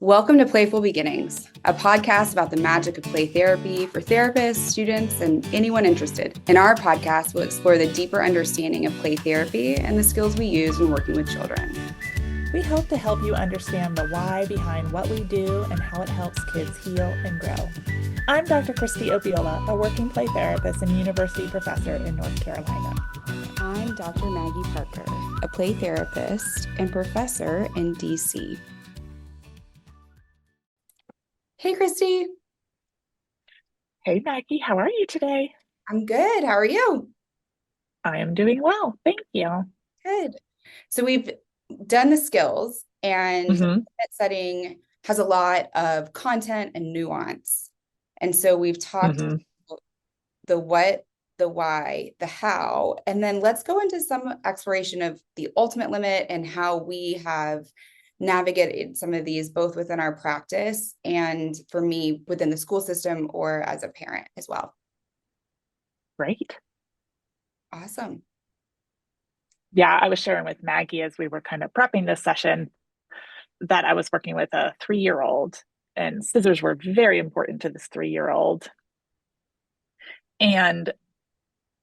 Welcome to Playful Beginnings, a podcast about the magic of play therapy for therapists, students, and anyone interested. In our podcast, we'll explore the deeper understanding of play therapy and the skills we use when working with children. We hope to help you understand the why behind what we do and how it helps kids heal and grow. I'm Dr. Christy Opiola, a working play therapist and university professor in North Carolina. I'm Dr. Maggie Parker, a play therapist and professor in DC. Hey, Christy. Hey, Maggie, how are you today? I'm good. How are you? I am doing well. Thank you. Good. So we've done the skills, and limit setting has a lot of content and nuance. And so we've talked the what, the why, the how, and then let's go into some exploration of the ultimate limit and how we have navigated some of these both within our practice and for me within the school system or as a parent as well. Great. Awesome. Yeah, I was sharing with Maggie as we were kind of prepping this session that I was working with a 3-year-old, and scissors were very important to this 3-year-old. And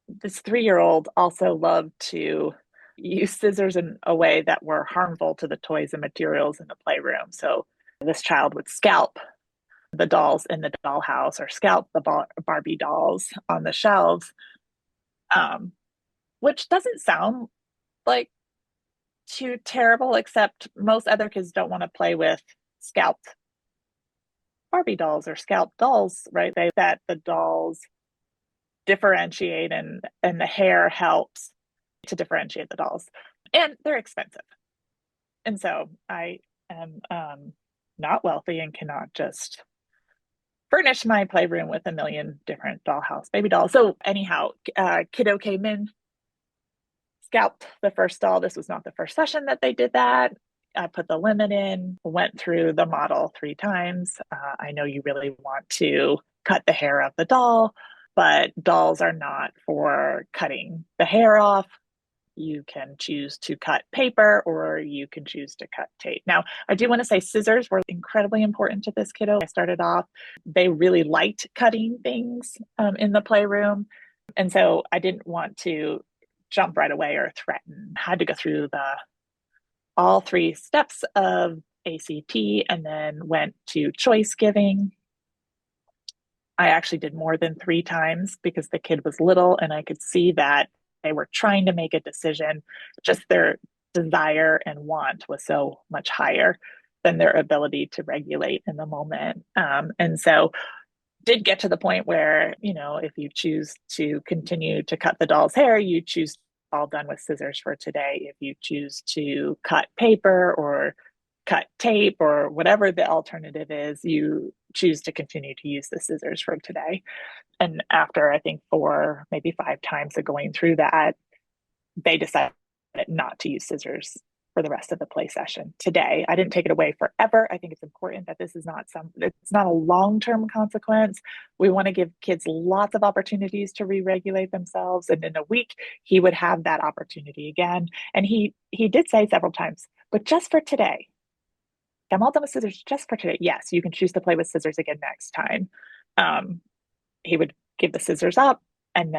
this 3-year-old also loved to use scissors in a way that were harmful to the toys and materials in the playroom. So this child would scalp the dolls in the dollhouse or scalp the Barbie dolls on the shelves, which doesn't sound like too terrible, except most other kids don't want to play with scalped Barbie dolls or scalped dolls, right? That the dolls differentiate and the hair helps to differentiate the dolls, and they're expensive. And so I am not wealthy and cannot just furnish my playroom with a million different dollhouse baby dolls. So anyhow, kiddo came in, scalped the first doll. This was not the first session that they did that. I put the limit in, went through the model 3 times. I know you really want to cut the hair of the doll, but dolls are not for cutting the hair off. You can choose to cut paper or you can choose to cut tape. Now, I do want to say scissors were incredibly important to this kiddo. I started off, they really liked cutting things in the playroom. And so I didn't want to jump right away or threaten. I had to go through all 3 steps of ACT and then went to choice giving. I actually did more than 3 times because the kid was little and I could see that they were trying to make a decision. Just their desire and want was so much higher than their ability to regulate in the moment. And so did get to the point where, if you choose to continue to cut the doll's hair, you choose all done with scissors for today. If you choose to cut paper or cut tape or whatever the alternative is, you choose to continue to use the scissors for today. And after I think 4, maybe 5 times of going through that, they decided not to use scissors for the rest of the play session today. I didn't take it away forever. I think it's important that this is it's not a long-term consequence. We want to give kids lots of opportunities to re-regulate themselves. And in a week, he would have that opportunity again. And he did say several times, but just for today. I'm all done with scissors just for today. Yes, you can choose to play with scissors again next time. He would give the scissors up and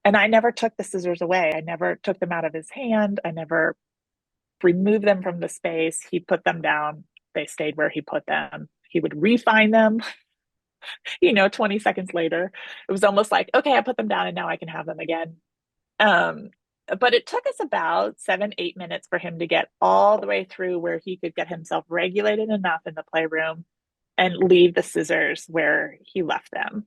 I never took the scissors away. I never took them out of his hand. I never removed them from the space. He put them down. They stayed where he put them. He would refine them, 20 seconds later. It was almost like, okay, I put them down and now I can have them again. But it took us about 7-8 minutes for him to get all the way through where he could get himself regulated enough in the playroom and leave the scissors where he left them.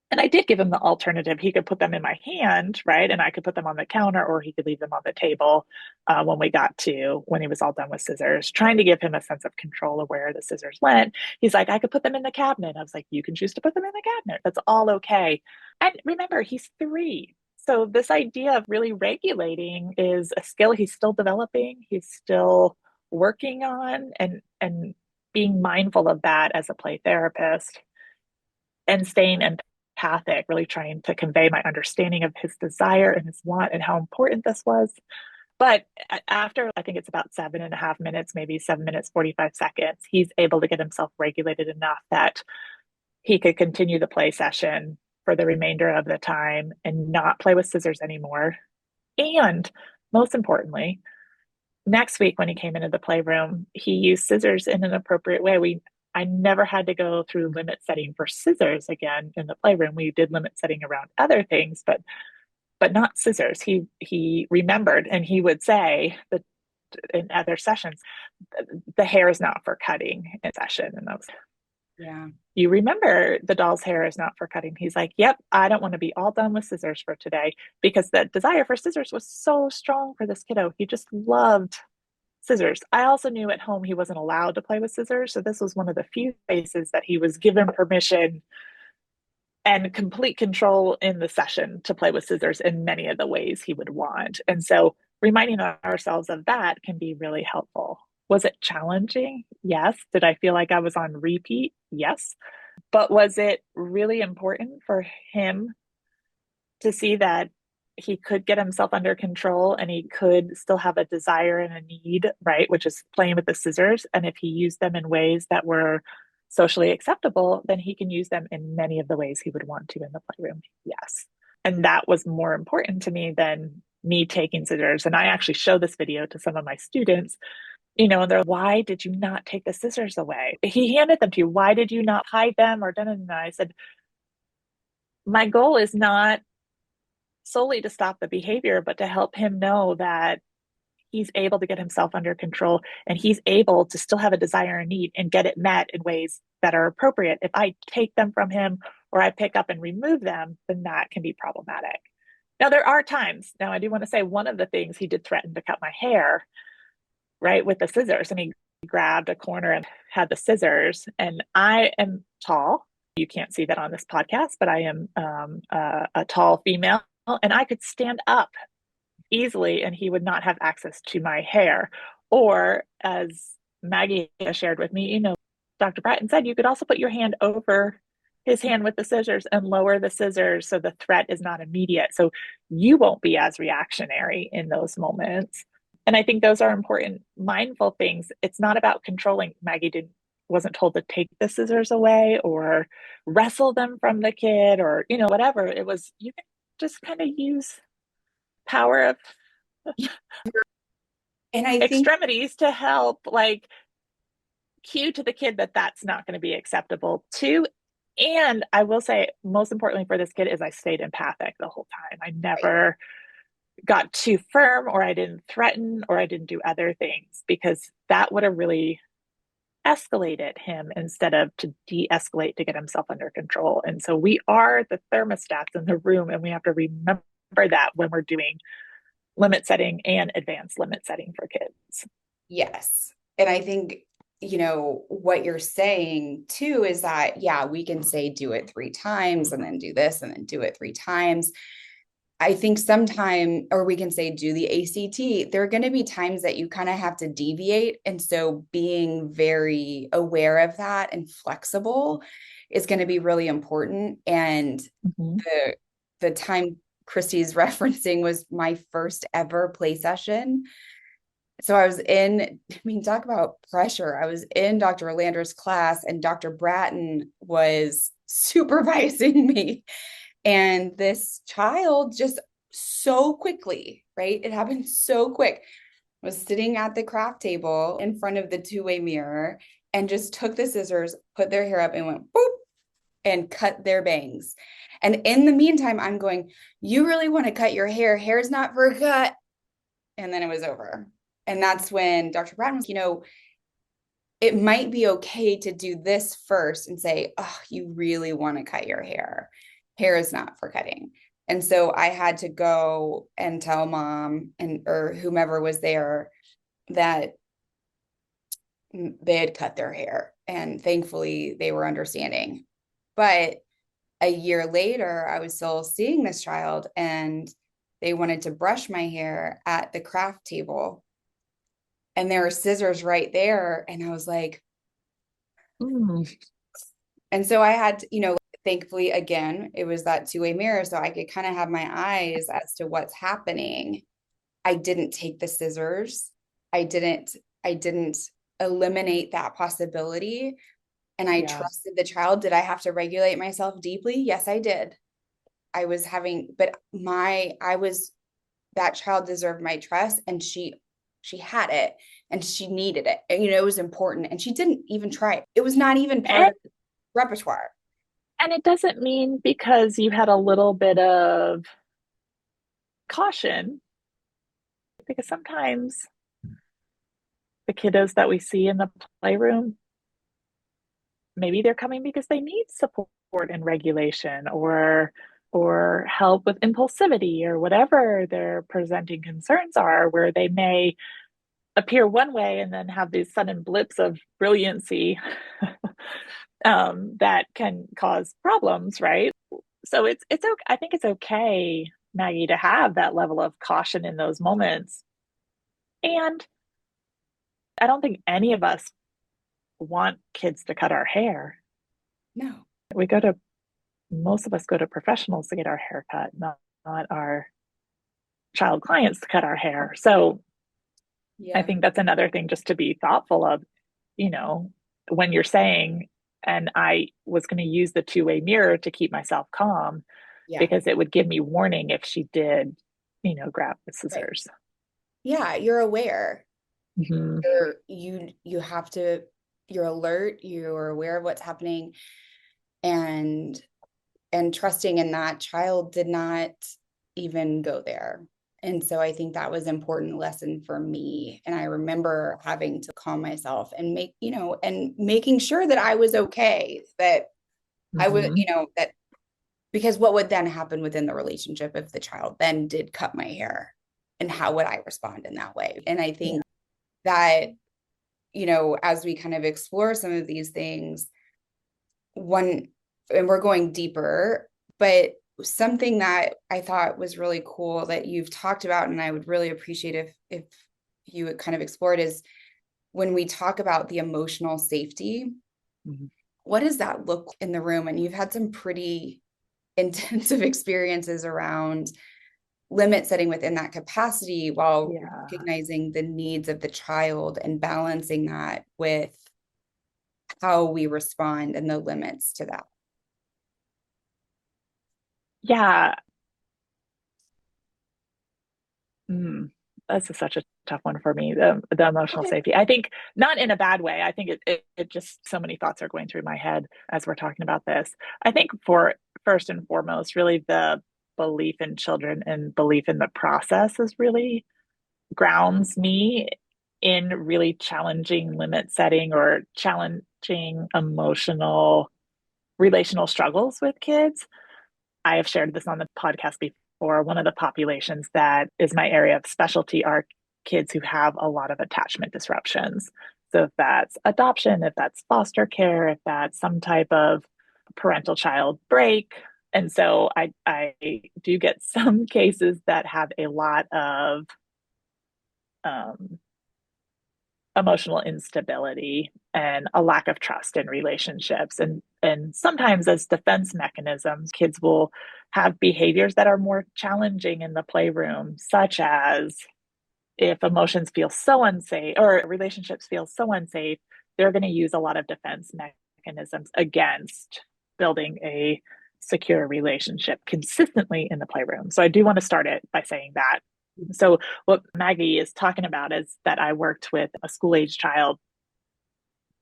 And I did give him the alternative. He could put them in my hand, right? And I could put them on the counter, or he could leave them on the table when he was all done with scissors, trying to give him a sense of control of where the scissors went. He's like, I could put them in the cabinet. I was like, you can choose to put them in the cabinet. That's all okay. And remember, he's 3. So this idea of really regulating is a skill he's still developing. He's still working on and being mindful of that as a play therapist and staying empathic, really trying to convey my understanding of his desire and his want and how important this was. But after, I think it's about 7.5 minutes, maybe 7 minutes, 45 seconds, he's able to get himself regulated enough that he could continue the play session for the remainder of the time and not play with scissors anymore. And most importantly, next week when he came into the playroom, he used scissors in an appropriate way. I never had to go through limit setting for scissors again in the playroom. We did limit setting around other things, but not scissors. He remembered, and he would say that in other sessions, the hair is not for cutting in session. And those, Yeah. you remember the doll's hair is not for cutting. He's like, yep, I don't want to be all done with scissors for today, because the desire for scissors was so strong for this kiddo. He just loved scissors. I also knew at home he wasn't allowed to play with scissors. So this was one of the few spaces that he was given permission and complete control in the session to play with scissors in many of the ways he would want. And so reminding ourselves of that can be really helpful. Was it challenging? Yes. Did I feel like I was on repeat? Yes. But was it really important for him to see that he could get himself under control and he could still have a desire and a need, right? Which is playing with the scissors. And if he used them in ways that were socially acceptable, then he can use them in many of the ways he would want to in the playroom. Yes. And that was more important to me than me taking scissors. And I actually show this video to some of my students, and they're, why did you not take the scissors away? He handed them to you. Why did you not hide them or done it? And I said, my goal is not solely to stop the behavior, but to help him know that he's able to get himself under control and he's able to still have a desire and need and get it met in ways that are appropriate. If I take them from him or I pick up and remove them, then that can be problematic. Now, there are times, now I do want to say one of the things, he did threaten to cut my hair, right, with the scissors. And he grabbed a corner and had the scissors. And I am tall. You can't see that on this podcast, but I am a tall female. And I could stand up easily and he would not have access to my hair. Or as Maggie has shared with me, Dr. Bratton said you could also put your hand over his hand with the scissors and lower the scissors so the threat is not immediate. So you won't be as reactionary in those moments. And I think those are important, mindful things. It's not about controlling. Maggie wasn't told to take the scissors away or wrestle them from the kid or, whatever. It was, you can just kind of use power of And I think, extremities to help, like, cue to the kid that that's not going to be acceptable too. And I will say, most importantly for this kid is I stayed empathic the whole time. I never got too firm, or I didn't threaten, or I didn't do other things, because that would have really escalated him instead of to de-escalate to get himself under control. And so we are the thermostats in the room, and we have to remember that when we're doing limit setting and advanced limit setting for kids. yes. And I think, what you're saying too is that, yeah, we can say do it 3 times and then do this and then do it 3 times. I think sometime, or we can say do the ACT. There are going to be times that you kind of have to deviate. And so being very aware of that and flexible is going to be really important. And the time Christy's referencing was my first ever play session. So I was talk about pressure. I was in Dr. Orlander's class and Dr. Bratton was supervising me. And this child just so quickly, right? It happened so quick. Was sitting at the craft table in front of the two-way mirror and just took the scissors, put their hair up and went boop and cut their bangs. And in the meantime, I'm going, you really want to cut your hair? Hair's not for a cut. And then it was over. And that's when Dr. Bratton was, it might be okay to do this first and say, oh, you really want to cut your hair. Hair is not for cutting. And so I had to go and tell mom or whomever was there that they had cut their hair. And thankfully they were understanding. But a year later, I was still seeing this child and they wanted to brush my hair at the craft table. And there were scissors right there. And I was like, And so I had, thankfully, again, it was that two-way mirror. So I could kind of have my eyes as to what's happening I didn't take the scissors. I didn't, I didn't eliminate that possibility. And I Yeah. trusted the child. Did I have to regulate myself deeply? Yes, I did. I was having, but that child deserved my trust, and she had it, and she needed it. And, it was important, and she didn't even try it. It was not even part And, of the repertoire. and it doesn't mean because you had a little bit of caution, because sometimes the kiddos that we see in the playroom, maybe they're coming because they need support and regulation or help with impulsivity or whatever their presenting concerns are, where they may appear one way and then have these sudden blips of brilliancy that can cause problems, right? So it's okay. I think it's okay, Maggie, to have that level of caution in those moments. And I don't think any of us want kids to cut our hair. No. We go to Most of us go to professionals to get our hair cut, not our child clients to cut our hair. So I Yeah. think that's another thing just to be thoughtful of, you know, when you're saying, and I was going to use the two-way mirror to keep myself calm Yeah. because it would give me warning if she did, grab the Right. scissors. Yeah, you're aware. Mm-hmm. You have to, you're alert, you're aware of what's happening, and trusting in that child did not even go there. And so I think that was an important lesson for me. And I remember having to calm myself and making sure that I was okay, that I would, Mm-hmm. that because what would then happen within the relationship if the child then did cut my hair, and how would I respond in that way? And I Yeah. think that, as we kind of explore some of these things, one, and we're going deeper, but something that I thought was really cool that you've talked about, and I would really appreciate if you would kind of explore it, is when we talk about the emotional safety, Mm-hmm. what does that look in the room? And you've had some pretty intensive experiences around limit setting within that capacity, while Yeah. recognizing the needs of the child and balancing that with how we respond and the limits to that. Yeah. Mm, such a tough one for me. The emotional Okay. safety. I think not in a bad way. I think it just so many thoughts are going through my head as we're talking about this. I think for first and foremost, really the belief in children and belief in the process is really grounds me in really challenging limit setting or challenging emotional relational struggles with kids. I have shared this on the podcast before. One of the populations that is my area of specialty are kids who have a lot of attachment disruptions. So, if that's adoption, if that's foster care, if that's some type of parental child break. And so, I do get some cases that have a lot of um, emotional instability and a lack of trust in relationships, and sometimes as defense mechanisms kids will have behaviors that are more challenging in the playroom, such as if emotions feel so unsafe or relationships feel so unsafe, they're going to use a lot of defense mechanisms against building a secure relationship consistently in the playroom. So I do want to start it by saying that. So what Maggie is talking about is that I worked with a school age child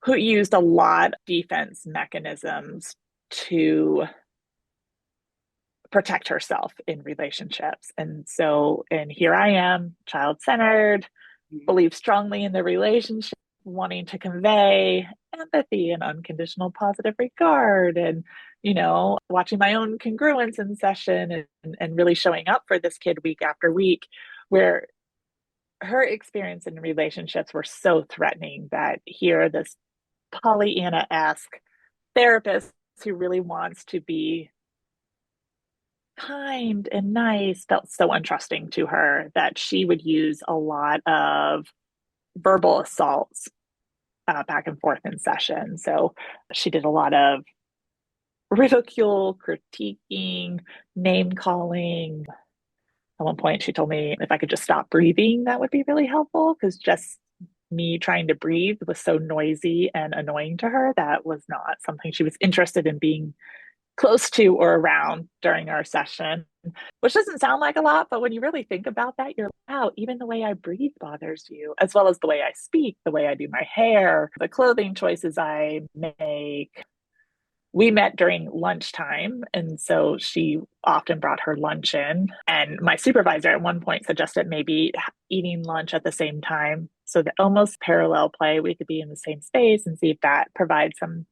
who used a lot of defense mechanisms to protect herself in relationships. And here I am, child centered, believe strongly in the relationship, wanting to convey empathy and unconditional positive regard, and watching my own congruence in session, and really showing up for this kid week after week, where her experience in relationships were so threatening that here this Pollyanna-esque therapist who really wants to be kind and nice felt so untrusting to her that she would use a lot of verbal assaults back and forth in session. So she did a lot of ridicule, critiquing, name calling, At one point, she told me if I could just stop breathing, that would be really helpful because just me trying to breathe was so noisy and annoying to her. That was not something she was interested in being close to or around during our session, which doesn't sound like a lot, but when you really think about that, you're like, wow, even the way I breathe bothers you, as well as the way I speak, the way I do my hair, the clothing choices I make. We met during lunchtime, and so she often brought her lunch in. And my supervisor at one point suggested maybe eating lunch at the same time so that almost parallel play, we could be in the same space and see if that provides some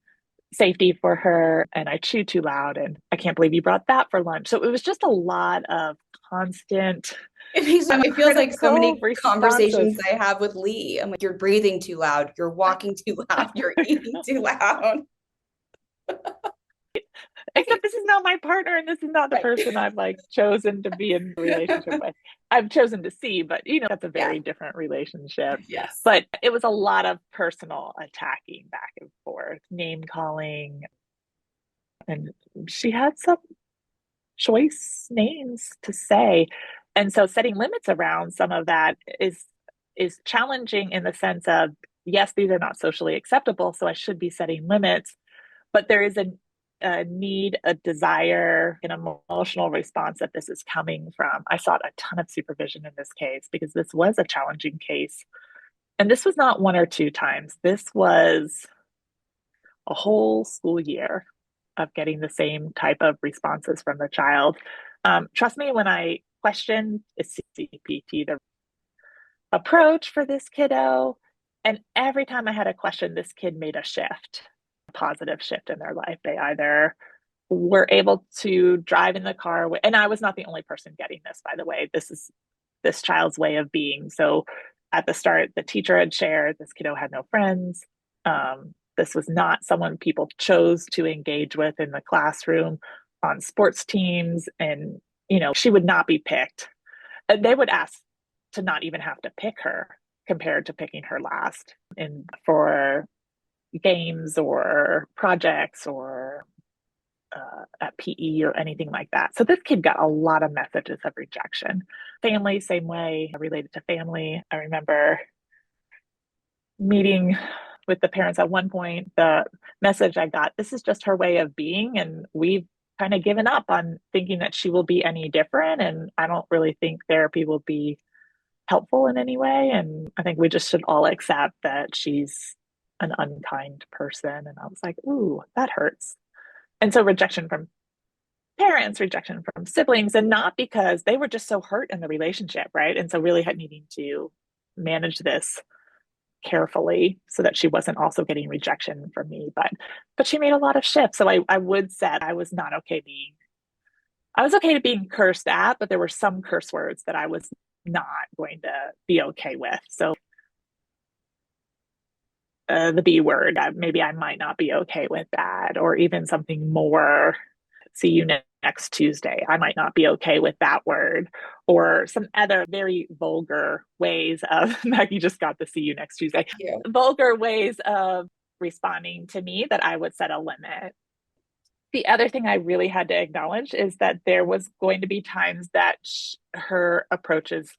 safety for her. And I chewed too loud, and I can't believe you brought that for lunch. So it was just a lot of constant It feels like so critical many responses. conversations I have with Lee. I'm like, you're breathing too loud, you're walking too loud, you're eating too loud. Except this is not my partner, and this is not the Right. person I've like chosen to be in a relationship with. I've chosen to see, but that's a Yeah. very different relationship. Yes. But it was a lot of personal attacking back and forth, name calling, and she had some choice names to say. And so setting limits around some of that is challenging in the sense of yes, these are not socially acceptable, so I should be setting limits, but there is a need, a desire, an emotional response that this is coming from. I sought a ton of supervision in this case because this was a challenging case. And this was not one or two times. This was a whole school year of getting the same type of responses from the child. Trust me, when I questioned is CPT the approach for this kiddo, and every time I had a question, this kid made a shift, a positive shift in their life. They either were able to drive in the car, and I was not the only person getting this, by the way. This is this child's way of being. So at the start, the teacher had shared this kiddo had no friends. This was not someone people chose to engage with in the classroom, on sports teams, and she would not be picked. And they would ask to not even have to pick her compared to picking her last in for games or projects or at PE or anything like that. So this kid got a lot of messages of rejection. Family, same way, related to family. I remember meeting with the parents at one point, the message I got, this is just her way of being, and we've kind of given up on thinking that she will be any different. And I don't really think therapy will be helpful in any way. And I think we just should all accept that she's an unkind person. And I was like, ooh, that hurts. And so rejection from parents, rejection from siblings, and not because they were just so hurt in the relationship, right? And so really had needing to manage this carefully so that she wasn't also getting rejection from me. But she made a lot of shifts. So I would say I was not okay being I was okay to being cursed at, but there were some curse words that I was not going to be okay with. So the B word, maybe I might not be okay with that, or even something more, see you next Tuesday. I might not be okay with that word, or some other very vulgar ways of, Maggie just got the see you next Tuesday, Yeah. vulgar ways of responding to me that I would set a limit. The other thing I really had to acknowledge is that there was going to be times that her approaches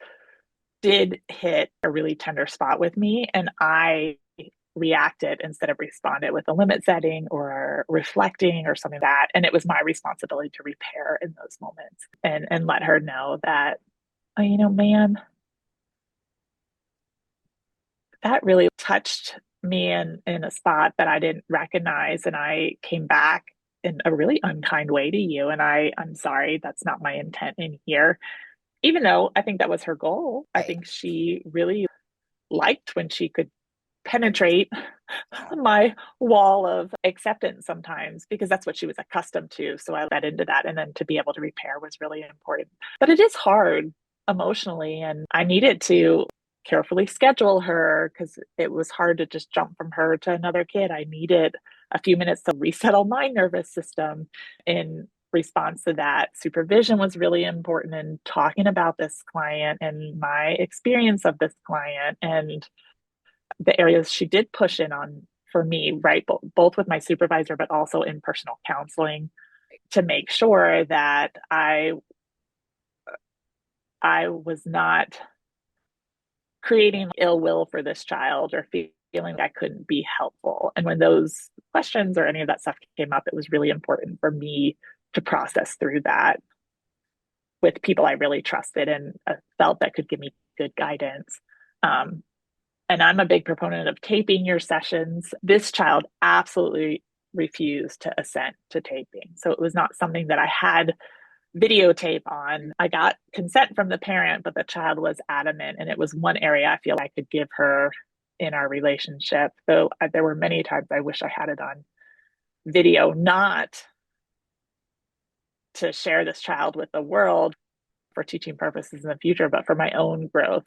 did hit a really tender spot with me, and I reacted instead of responded with a limit setting or reflecting or something like that. And it was my responsibility to repair in those moments and let her know that, oh, man, that really touched me in a spot that I didn't recognize. And I came back in a really unkind way to you. And I'm sorry, that's not my intent in here. Even though I think that was her goal, I Right. think she really liked when she could penetrate my wall of acceptance sometimes because that's what she was accustomed to. So I led into that. And then to be able to repair was really important. But it is hard emotionally. And I needed to carefully schedule her because it was hard to just jump from her to another kid. I needed a few minutes to resettle my nervous system in response to that. Supervision was really important in talking about this client and my experience of this client and the areas she did push in on for me, right? Both with my supervisor, but also in personal counseling to make sure that I was not creating ill will for this child or feeling I couldn't be helpful. And when those questions or any of that stuff came up, it was really important for me to process through that with people I really trusted and felt that could give me good guidance. And I'm a big proponent of taping your sessions. This child absolutely refused to assent to taping. So it was not something that I had videotape on. I got consent from the parent, but the child was adamant. And it was one area I feel I could give her in our relationship. So there were many times I wish I had it on video, not to share this child with the world for teaching purposes in the future, but for my own growth.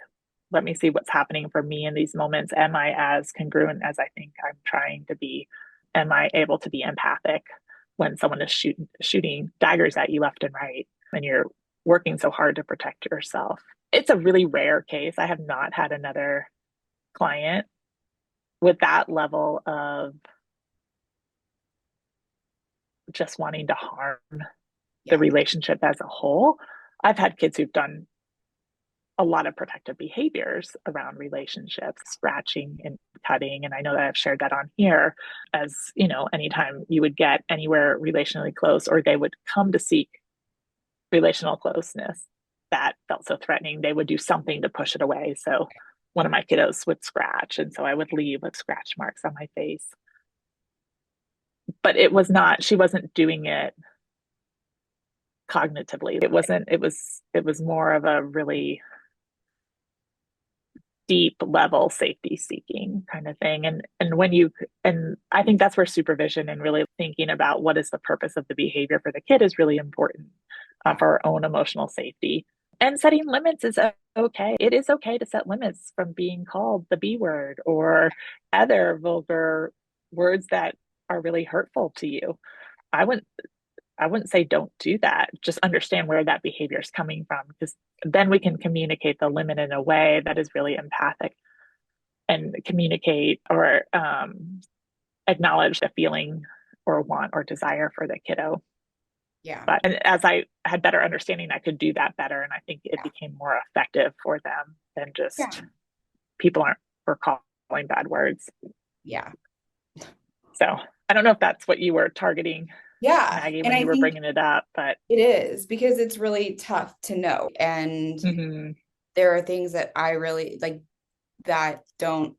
Let me see what's happening for me in these moments. Am I as congruent as I think I'm trying to be? Am I able to be empathic when someone is shooting daggers at you left and right and you're working so hard to protect yourself? It's a really rare case. I have not had another client with that level of just wanting to harm the Yeah. relationship as a whole. I've had kids who've done a lot of protective behaviors around relationships, scratching and cutting. And I know that I've shared that on here as, you know, anytime you would get anywhere relationally close or they would come to seek relational closeness that felt so threatening, they would do something to push it away. So one of my kiddos would scratch. And so I would leave with scratch marks on my face. But it was not, she wasn't doing it cognitively. It was more of a really deep level safety seeking kind of thing. And I think that's where supervision and really thinking about what is the purpose of the behavior for the kid is really important for our own emotional safety. And setting limits is okay. It is okay to set limits from being called the B word or other vulgar words that are really hurtful to you. I wouldn't say don't do that. Just understand where that behavior is coming from, because then we can communicate the limit in a way that is really empathic and communicate or acknowledge the feeling or want or desire for the kiddo. Yeah. But and as I had better understanding, I could do that better. And I think it Yeah. became more effective for them than Yeah. just people aren't were calling bad words. Yeah. So I don't know if that's what you were targeting, Yeah. Maggie, And when I you were think bringing it up, but it is because it's really tough to know. And mm-hmm, there are things that I really like that don't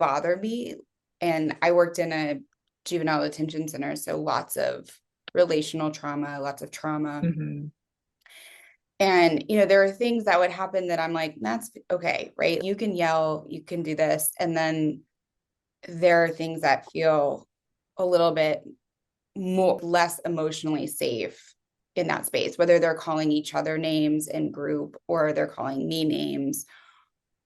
bother me. And I worked in a juvenile detention center, so lots of relational trauma, lots of trauma. mm-hmm, And, you know, there are things that would happen that I'm like, that's okay, right? You can yell, you can do this. And then there are things that feel a little bit more less emotionally safe in that space, whether they're calling each other names in group or they're calling me names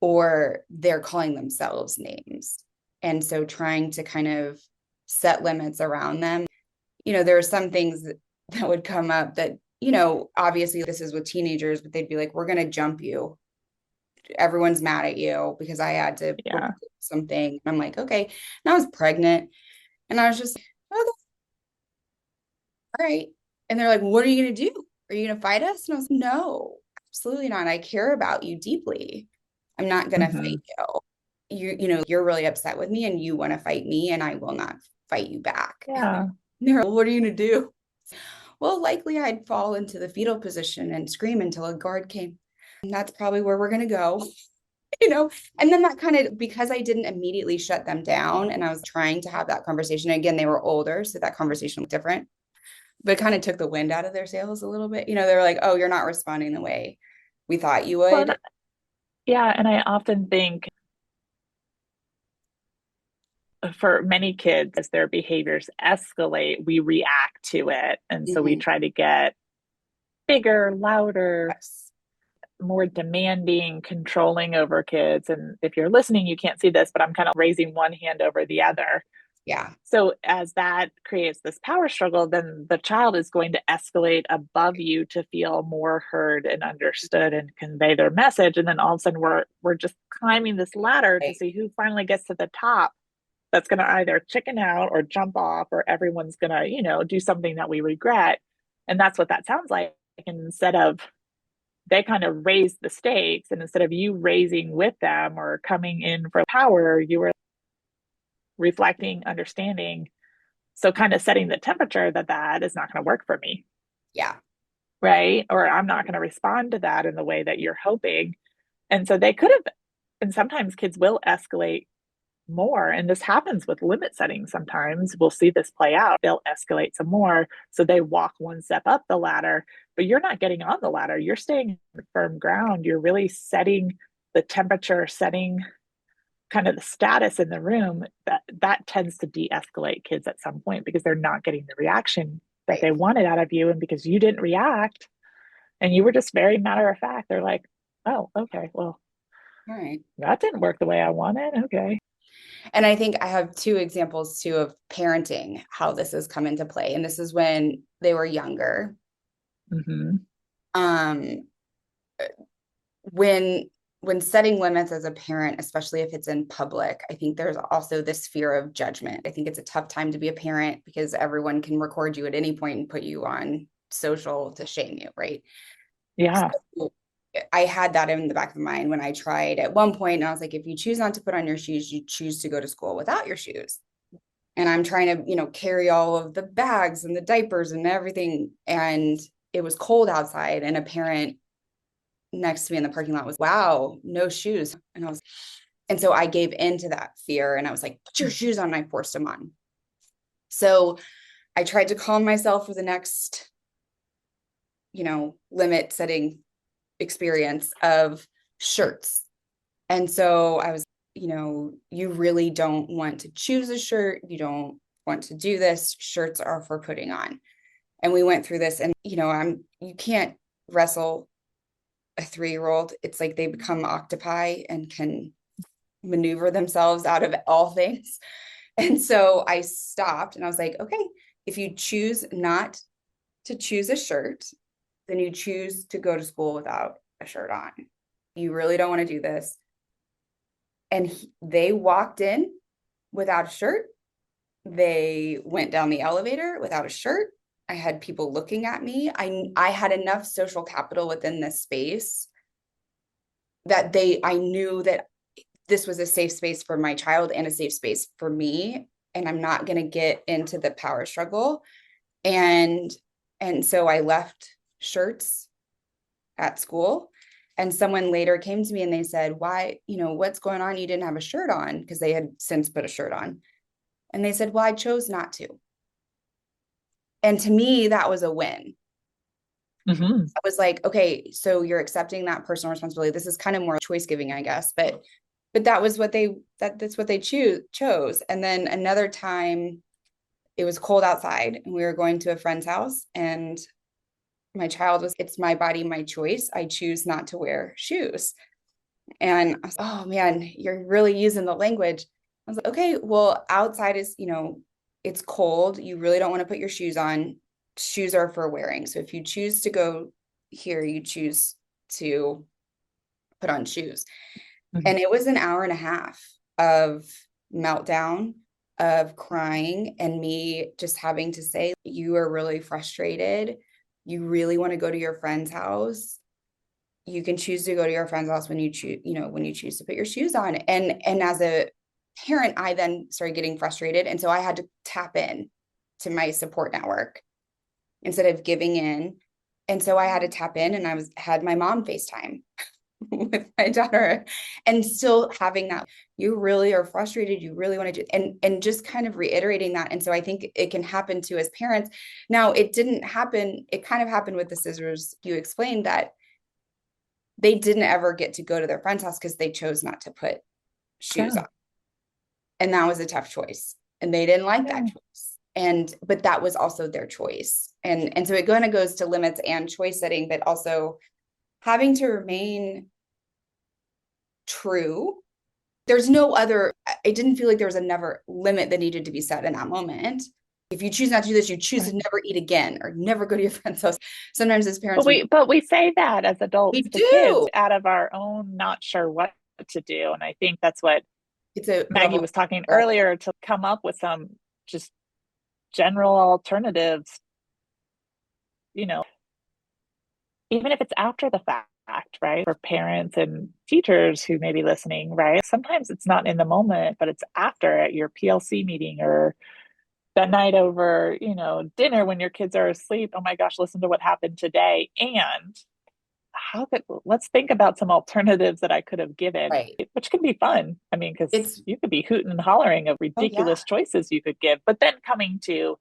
or they're calling themselves names. And so trying to kind of set limits around them. You know, there are some things that would come up that, you know, obviously this is with teenagers, but they'd be like, we're going to jump you. Everyone's mad at you because I had to yeah. report something. I'm like, okay. And I was pregnant and I was just, oh, all right. And they're like, what are you going to do? Are you going to fight us? And I was like, no, absolutely not. I care about you deeply. I'm not going to Mm-hmm. fight you. You know, you're really upset with me and you want to fight me and I will not fight you back. Yeah. And they're like, what are you going to do? Well, likely I'd fall into the fetal position and scream until a guard came. And that's probably where we're going to go, you know? And then that kind of, because I didn't immediately shut them down and I was trying to have that conversation. Again, they were older, so that conversation was different, but it kind of took the wind out of their sails a little bit. You know, they were like, oh, you're not responding the way we thought you Well, would. yeah. And I often think for many kids, as their behaviors escalate, we react to it. And so we Mhm. try to get bigger, louder, Yes. more demanding, controlling over kids. And if you're listening, you can't see this, but I'm kind of raising one hand over the other. Yeah. So as that creates this power struggle, then the child is going to escalate above you to feel more heard and understood and convey their message. And then all of a sudden we're just climbing this ladder to Right. see who finally gets to the top. That's going to either chicken out or jump off, or everyone's going to, do something that we regret. And that's what that sounds like. And instead of they kind of raised the stakes. And instead of you raising with them or coming in for power, you were reflecting, understanding. So kind of setting the temperature that that is not going to work for me. Yeah. Right. Or I'm not going to respond to that in the way that you're hoping. And so they could have, and sometimes kids will escalate more. And this happens with limit setting sometimes. We'll see this play out. They'll escalate some more. So they walk one step up the ladder, but you're not getting on the ladder. You're staying on firm ground. You're really setting the temperature, setting kind of the status in the room. That tends to de-escalate kids at some point because they're not getting the reaction that Right. they wanted out of you. And because you didn't react and you were just very matter of fact, they're like, oh, okay, well, All right. that didn't work the way I wanted. Okay. And I think I have two examples too of parenting, how this has come into play. And this is when they were younger. Mm-hmm. Um, when setting limits as a parent, especially if it's in public, I think there's also this fear of judgment. I think it's a tough time to be a parent because everyone can record you at any point and put you on social to shame you, right? Yeah. So I had that in the back of my mind when I tried at one point, and I was like, if you choose not to put on your shoes, you choose to go to school without your shoes. And I'm trying to, carry all of the bags and the diapers and everything. And it was cold outside, and a parent next to me in the parking lot was, wow, no shoes. And so I gave into that fear, and I was like, put your shoes on. And I forced them on. So I tried to calm myself for the next, limit setting experience of shirts. And so I was, you really don't want to choose a shirt. You don't want to do this. Shirts are for putting on. And we went through this, and, you can't wrestle a 3-year-old. It's like they become octopi and can maneuver themselves out of all things. And so I stopped and I was like, okay, if you choose not to choose a shirt, then you choose to go to school without a shirt on. You really don't want to do this. And they walked in without a shirt. They went down the elevator without a shirt. I had people looking at me. I had enough social capital within this space that I knew that this was a safe space for my child and a safe space for me. And I'm not going to get into the power struggle. And so I left shirts at school. And someone later came to me and they said, why, what's going on? You didn't have a shirt on, because they had since put a shirt on. And they said, well, I chose not to. And to me, that was a win. Mm-hmm. I was like, okay, so you're accepting that personal responsibility. This is kind of more choice giving, I guess, but that was what that's what they chose. And then another time it was cold outside and we were going to a friend's house, and my child was, it's my body, my choice. I choose not to wear shoes. And I was, oh man, you're really using the language. I was like, okay, well, outside is, it's cold. You really don't want to put your shoes on. Shoes are for wearing. So if you choose to go here, you choose to put on shoes. Mm-hmm. And it was an hour and a half of meltdown, of crying, and me just having to say, you are really frustrated. You really want to go to your friend's house. You can choose to go to your friend's house when you choose, when you choose to put your shoes on. And as a parent, I then started getting frustrated. And so I had to tap in to my support network instead of giving in. And so I had to tap in, and had my mom FaceTime with my daughter, and still having that, you really are frustrated, you really want to do, and just kind of reiterating that. And so I think it can happen too as parents. Now, it didn't happen, it kind of happened with the scissors. You explained that they didn't ever get to go to their friend's house because they chose not to put shoes on. And that was a tough choice. And they didn't like that choice. But that was also their choice. And so it kind of goes to limits and choice setting, but also having to remain true. There's no other, I didn't feel like there was another limit that needed to be set in that moment. If you choose not to do this, you choose to never eat again or never go to your friend's house. Sometimes as parents, but we say that as adults to do. Kids out of our own not sure what to do. And I think that's what Maggie was talking earlier, to come up with some just general alternatives, even if it's after the fact. right? For parents and teachers who may be listening, right? Sometimes it's not in the moment, but it's after at your PLC meeting or that night over, dinner when your kids are asleep. Oh my gosh, listen to what happened today. And let's think about some alternatives that I could have given, Right. which can be fun. I mean, because It's, you could be hooting and hollering of oh yeah, ridiculous choices you could give, but then coming to,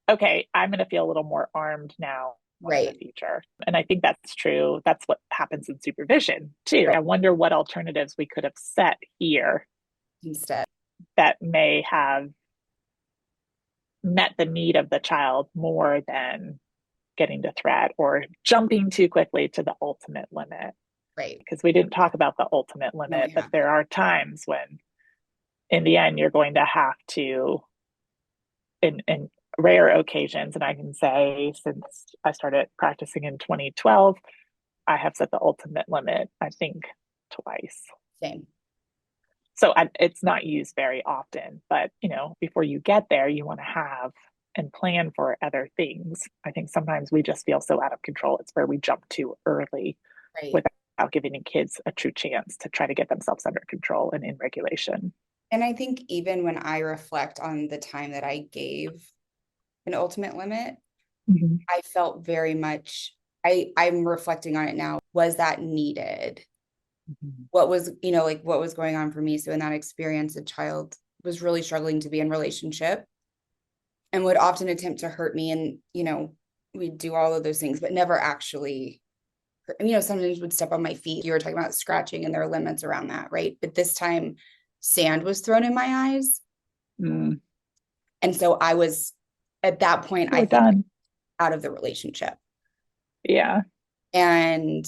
okay, I'm going to feel a little more armed now in the right. future. And I think that's true. That's what happens in supervision too. Right. I wonder what alternatives we could have set here Instead. that may have met the need of the child more than getting to threat or jumping too quickly to the ultimate limit. Right. Because we didn't talk about the ultimate No, we limit, but have. there are times when, in the end, you're going to have to, in rare occasions, and I can say since I started practicing in 2012, I have set the ultimate limit, I think, twice. Same. So it's not used very often, but before you get there, you want to have and plan for other things. I think sometimes we just feel so out of control. It's where we jump too early Right. without giving kids a true chance to try to get themselves under control and in regulation. And I think even when I reflect on the time that I gave an ultimate limit, Mm-hmm. I felt very much, I'm reflecting on it now. Was that needed? Mm-hmm. What was, like what was going on for me? So in that experience, a child was really struggling to be in relationship and would often attempt to hurt me. And, we'd do all of those things, but never actually hurt. Sometimes would step on my feet. You were talking about scratching and there are limits around that, right? But this time sand was thrown in my eyes. Mm. And so I was at that point, I We're think done. out of the relationship. Yeah. And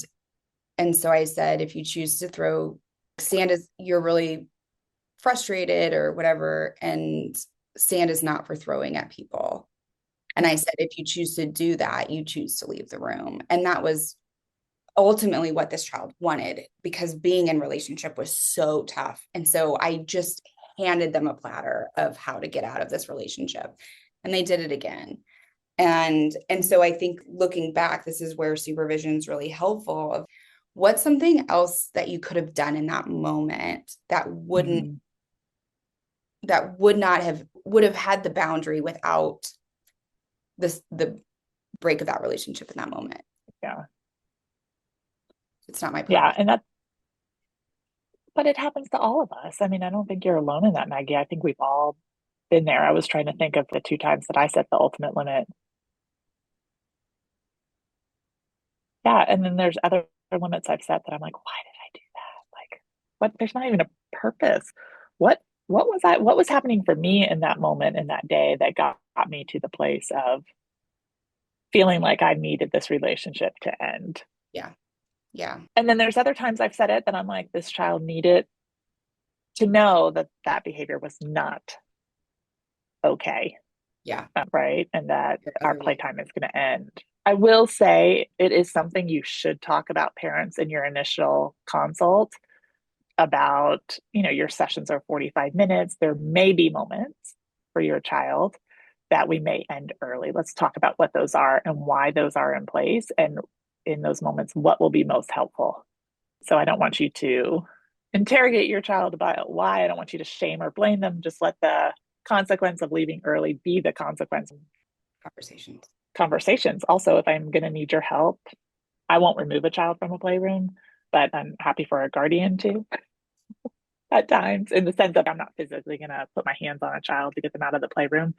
so I said, if you choose to throw sand, is you're really frustrated or whatever, and sand is not for throwing at people. And I said, if you choose to do that, you choose to leave the room. And that was ultimately what this child wanted, because being in relationship was so tough. And so I just handed them a platter of how to get out of this relationship. And they did it again. And so I think looking back, this is where supervision is really helpful. Of what's something else that you could have done in that moment that Mm-hmm. would have had the boundary without the break of that relationship in that moment. Yeah. It's not my Yeah. problem. But it happens to all of us. I mean, I don't think you're alone in that, Maggie. I think we've all been there. I was trying to think of the two times that I set the ultimate limit. Yeah. And then there's other limits I've set that I'm like, why did I do that? Like, what? There's not even a purpose. What, what was happening for me in that moment, in that day, that got me to the place of feeling like I needed this relationship to end? Yeah. Yeah. And then there's other times I've said it that I'm like, this child needed to know that that behavior was not okay. Yeah. Right. And that our Other way. playtime is going to end. I will say it is something you should talk about parents in your initial consult about, your sessions are 45 minutes. There may be moments for your child that we may end early. Let's talk about what those are and why those are in place. And in those moments, what will be most helpful. So I don't want you to interrogate your child about why. I don't want you to shame or blame them. Just let the consequence of leaving early be the consequence. Conversations. Conversations. Also, if I'm going to need your help, I won't remove a child from a playroom, but I'm happy for a guardian to at times, in the sense that I'm not physically going to put my hands on a child to get them out of the playroom.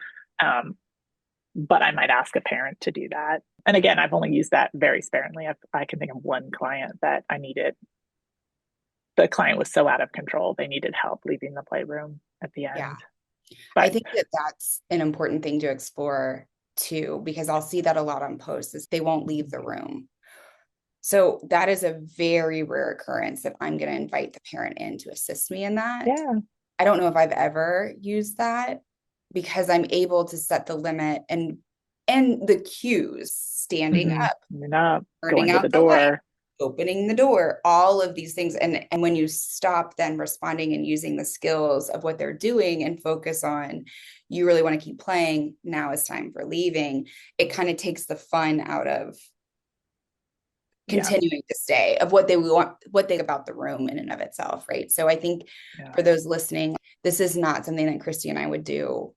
But I might ask a parent to do that. And again, I've only used that very sparingly. I can think of one client that the client was so out of control, they needed help leaving the playroom at the Yeah. end. I But think that that's an important thing to explore too, because I'll see that a lot on posts is they won't leave the room. So that is a very rare occurrence if I'm going to invite the parent in to assist me in that. yeah. I don't know if I've ever used that, because I'm able to set the limit and the cues, standing Mm-hmm. up, You're not turning going to out the the light, door. opening the door, all of these things. And when you stop then responding and using the skills of what they're doing and focus on, you really want to keep playing, now is time for leaving, it kind of takes the fun out of Yeah. continuing to stay, of what they want, what they about the room in and of itself, right? So I think Yeah. for those listening, this is not something that Christy and I would do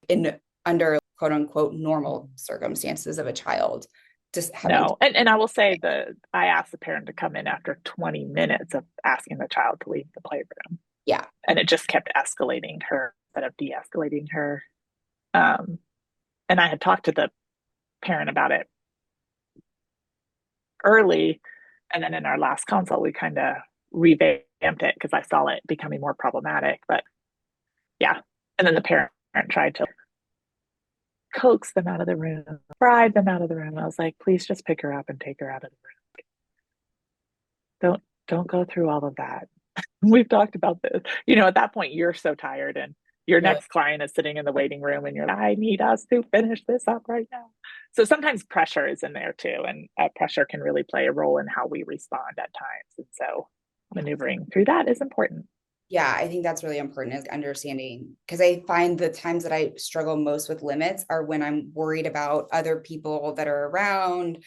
in under quote unquote normal circumstances of a child just having No. And I will say that I asked the parent to come in after 20 minutes of asking the child to leave the playroom. yeah. And it just kept escalating her instead of de-escalating her. Um, and I had talked to the parent about it early. And then in our last consult, we kind of revamped it because I saw it becoming more problematic. But yeah. And then the parent tried to coax them out of the room, bribe them out of the room. I was like, please just pick her up and take her out of the room. Don't go through all of that. We've talked about this. At that point, you're so tired, and your Really? next client is sitting in the waiting room, and you're like, I need us to finish this up right now. So sometimes pressure is in there too, and pressure can really play a role in how we respond at times. And so maneuvering through that is important. Yeah, I think that's really important, is understanding, because I find the times that I struggle most with limits are when I'm worried about other people that are around,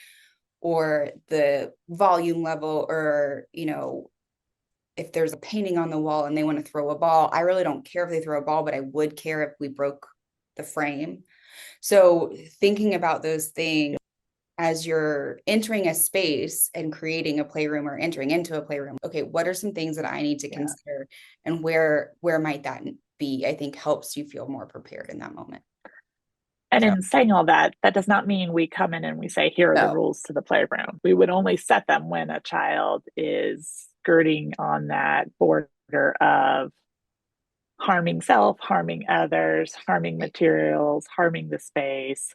or the volume level, or if there's a painting on the wall and they want to throw a ball. I really don't care if they throw a ball, but I would care if we broke the frame. So thinking about those things as you're entering a space and creating a playroom or entering into a playroom, okay, what are some things that I need to consider, and where might that be? I think helps you feel more prepared in that moment. And So in saying all that, that does not mean we come in and we say, here are the no. rules to the playroom. We would only set them when a child is skirting on that border of harming self, harming others, harming materials, harming the space,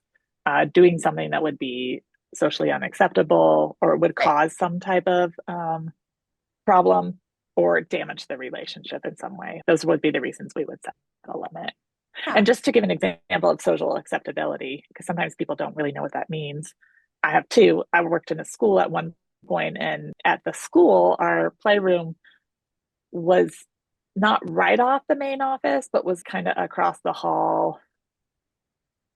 doing something that would be socially unacceptable or would Right. cause some type of problem or damage the relationship in some way. Those would be the reasons we would set a limit. Yeah. And just to give an example of social acceptability, because sometimes people don't really know what that means, I have two. I worked in a school at one point, and at the school, our playroom was not right off the main office, but was kind of across the hall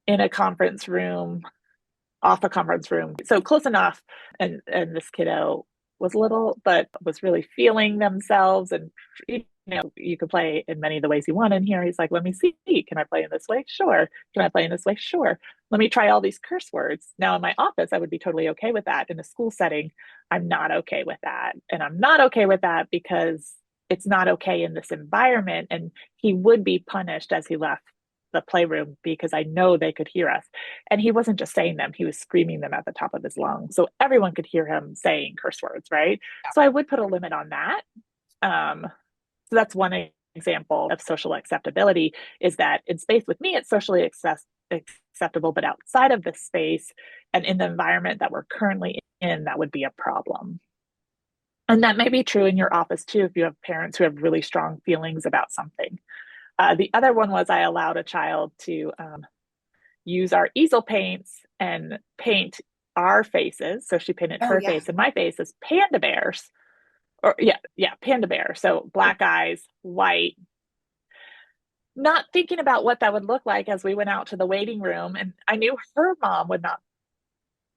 in a conference room, off a conference room. So close enough. And this kiddo was little, but was really feeling themselves. And, you could play in many of the ways you want in here. He's like, let me see. Can I play in this way? Sure. Can I play in this way? Sure. Let me try all these curse words. Now, in my office, I would be totally okay with that. In a school setting, I'm not okay with that. And I'm not okay with that because it's not okay in this environment. And he would be punished as he left the playroom because I know they could hear us. And he wasn't just saying them, he was screaming them at the top of his lungs. So everyone could hear him saying curse words, right? So I would put a limit on that. So that's one example of social acceptability, is that in space with me, it's socially acceptable, but outside of the space and in the environment that we're currently in, that would be a problem. And that may be true in your office too, if you have parents who have really strong feelings about something. The other one was I allowed a child to use our easel paints and paint our faces. So she painted Oh her yeah. face and my face as panda bears. Or panda bear. So black eyes, white, not thinking about what that would look like as we went out to the waiting room. And I knew her mom would not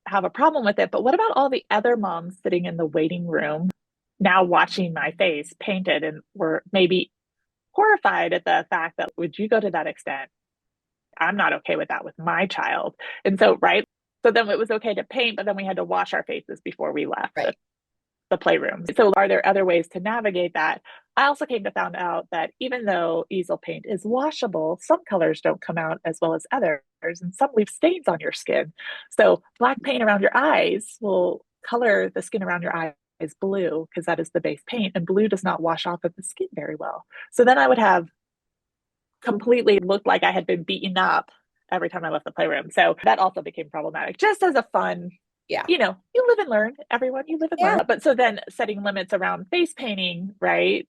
have a problem with it. But what about all the other moms sitting in the waiting room now watching my face painted and were maybe horrified at the fact that, would you go to that extent? I'm not okay with that with my child. And so, right. So then it was okay to paint, but then we had to wash our faces before we left Right. the playroom. So are there other ways to navigate that? I also came to find out that even though easel paint is washable, some colors don't come out as well as others, and some leave stains on your skin. So black paint around your eyes will color the skin around your eyes blue because that is the base paint, and blue does not wash off of the skin very well. So then I would have completely looked like I had been beaten up every time I left the playroom. So that also became problematic, just as a fun, Yeah. you live and learn, everyone, you live and Yeah. learn. But so then setting limits around face painting, right?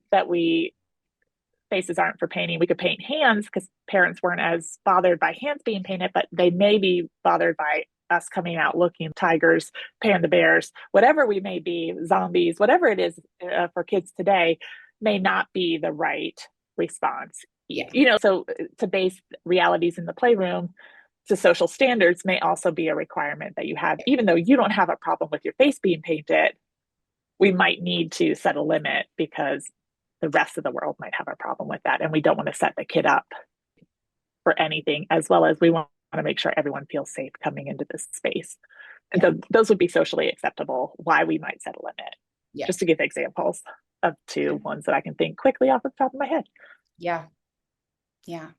Faces aren't for painting. We could paint hands because parents weren't as bothered by hands being painted, but they may be bothered by us coming out looking tigers, panda bears, whatever we may be, zombies, whatever it is for kids today may not be the right response. Yeah. So to base realities in the playroom, to social standards may also be a requirement that you have, even though you don't have a problem with your face being painted, we might need to set a limit because the rest of the world might have a problem with that. And we don't want to set the kid up for anything, as well as we want to make sure everyone feels safe coming into this space. And Yeah. so those would be socially acceptable, why we might set a limit, Yeah. just to give examples of two ones that I can think quickly off the top of my head. Yeah. Yeah.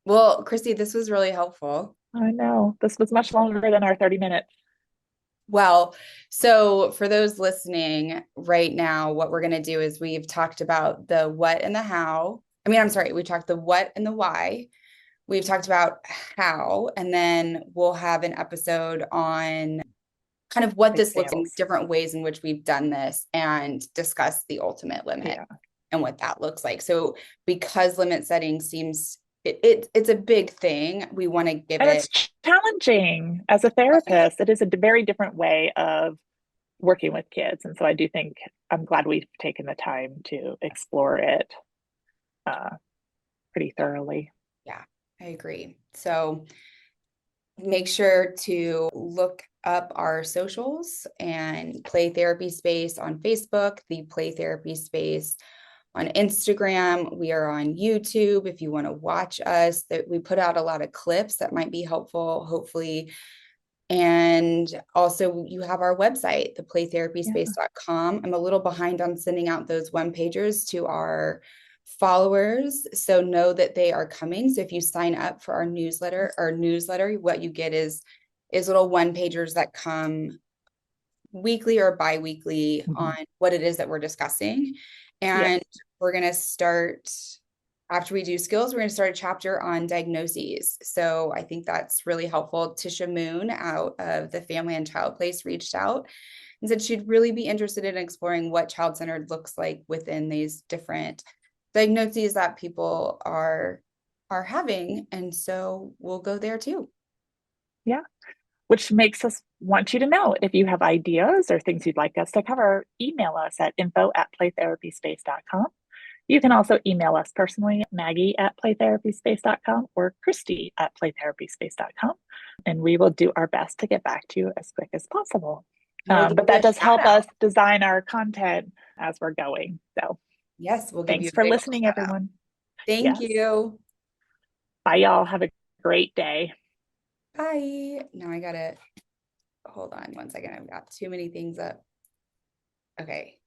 Well, Christy, this was really helpful. I know this was much longer than our 30 minutes. Well, so for those listening right now, what we're going to do is we've talked about the what and the how. I mean, I'm sorry, we talked the what and the why. We've talked about how, and then we'll have an episode on kind of what this looks in Examples. different ways in which we've done this and discuss the ultimate limit Yeah. and what that looks like. So because limit setting seems it's a big thing, we want to give And it. it's challenging as a therapist. It is a very different way of working with kids. And so I do think I'm glad we've taken the time to explore it uh, pretty thoroughly. Yeah, I agree. So make sure to look up our socials and Play Therapy Space on Facebook, the Play Therapy Space on Instagram. We are on YouTube if you want to watch us. That we put out a lot of clips that might be helpful, hopefully. And also you have our website, theplaytherapyspace.com. I'm a little behind on sending out those one pagers to our followers, so know that they are coming. So if you sign up for our newsletter, what you get is little one pagers that come weekly or bi-weekly on what it is that we're discussing. And Yes. we're going to start, after we do skills, we're going to start a chapter on diagnoses. So I think that's really helpful. Tisha Moon out of the Family and Child Place reached out and said she'd really be interested in exploring what child-centered looks like within these different diagnoses that people are having. And so we'll go there too. Yeah. Which makes us want you to know if you have ideas or things you'd like us to cover, email us at info@playtherapyspace.com. You can also email us personally, Maggie@playtherapyspace.com or Christy@playtherapyspace.com. And we will do our best to get back to you as quick as possible. But that does help us design our content as we're going. So yes, we'll give you thanks a for big listening, everyone. Thank you. Bye, y'all. Have a great day. Bye. Now I gotta hold on one second. I've got too many things up. Okay.